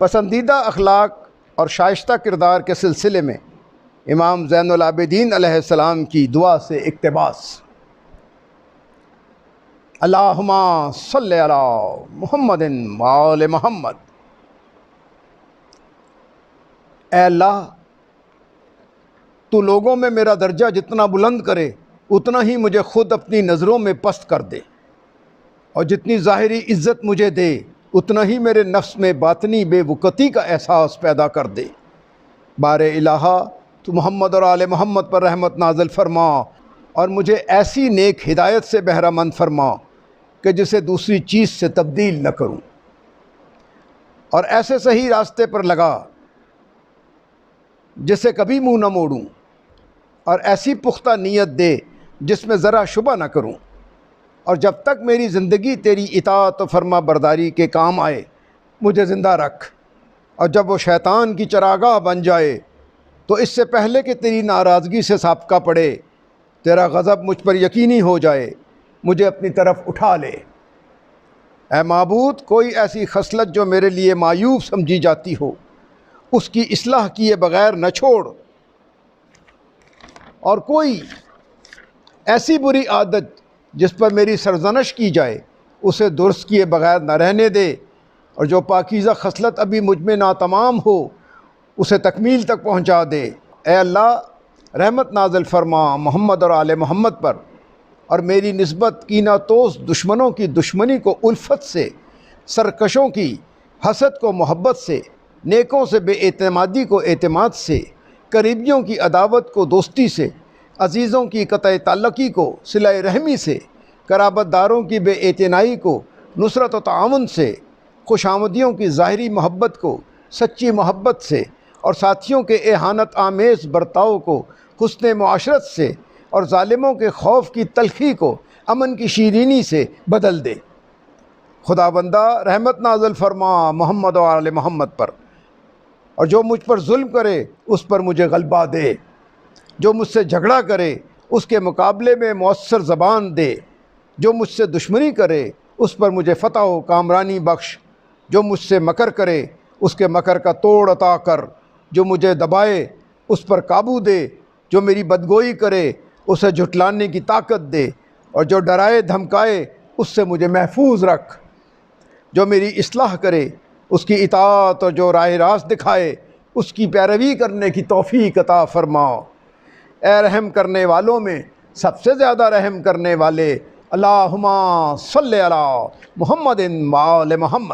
پسندیدہ اخلاق اور شائستہ کردار کے سلسلے میں امام زین العابدین علیہ السلام کی دعا سے اقتباس۔ اللہم صلی علی محمد وآل محمد۔ اے اللہ، تو لوگوں میں میرا درجہ جتنا بلند کرے اتنا ہی مجھے خود اپنی نظروں میں پست کر دے، اور جتنی ظاہری عزت مجھے دے اتنا ہی میرے نفس میں باطنی بے وقتی کا احساس پیدا کر دے۔ بار الہا، تو محمد اور آل محمد پر رحمت نازل فرما اور مجھے ایسی نیک ہدایت سے بہرہ مند فرما کہ جسے دوسری چیز سے تبدیل نہ کروں، اور ایسے صحیح راستے پر لگا جسے کبھی منہ نہ موڑوں، اور ایسی پختہ نیت دے جس میں ذرا شبہ نہ کروں، اور جب تک میری زندگی تیری اطاعت و فرما برداری کے کام آئے مجھے زندہ رکھ، اور جب وہ شیطان کی چراگاہ بن جائے تو اس سے پہلے کہ تیری ناراضگی سے سابقہ پڑے، تیرا غضب مجھ پر یقینی ہو جائے، مجھے اپنی طرف اٹھا لے۔ اے معبود، کوئی ایسی خصلت جو میرے لیے معیوب سمجھی جاتی ہو اس کی اصلاح کیے بغیر نہ چھوڑ، اور کوئی ایسی بری عادت جس پر میری سرزنش کی جائے اسے درست کیے بغیر نہ رہنے دے، اور جو پاکیزہ خصلت ابھی مجھ میں ناتمام ہو اسے تکمیل تک پہنچا دے۔ اے اللہ، رحمت نازل فرما محمد اور آل محمد پر، اور میری نسبت کینہ توز دشمنوں کی دشمنی کو الفت سے، سرکشوں کی حسد کو محبت سے، نیکوں سے بے اعتمادی کو اعتماد سے، قریبیوں کی عداوت کو دوستی سے، عزیزوں کی قطع تعلقی کو صلہ رحمی سے، قرابت داروں کی بے اعتنائی کو نصرت و تعاون سے، خوش آمدیوں کی ظاہری محبت کو سچی محبت سے، اور ساتھیوں کے احانت آمیز برتاؤ کو حسن معاشرت سے، اور ظالموں کے خوف کی تلخی کو امن کی شیرینی سے بدل دے۔ خدا بندہ، رحمت نازل فرما محمد و آل محمد پر، اور جو مجھ پر ظلم کرے اس پر مجھے غلبہ دے، جو مجھ سے جھگڑا کرے اس کے مقابلے میں مؤثر زبان دے، جو مجھ سے دشمنی کرے اس پر مجھے فتح و کامرانی بخش، جو مجھ سے مکر کرے اس کے مکر کا توڑ عطا کر، جو مجھے دبائے اس پر قابو دے، جو میری بدگوئی کرے اسے جھٹلانے کی طاقت دے، اور جو ڈرائے دھمکائے اس سے مجھے محفوظ رکھ، جو میری اصلاح کرے اس کی اطاعت اور جو راہ راست دکھائے اس کی پیروی کرنے کی توفیق عطا فرما۔ اے رحم کرنے والوں میں سب سے زیادہ رحم کرنے والے، اللہم صلی علی محمد وآل محمد۔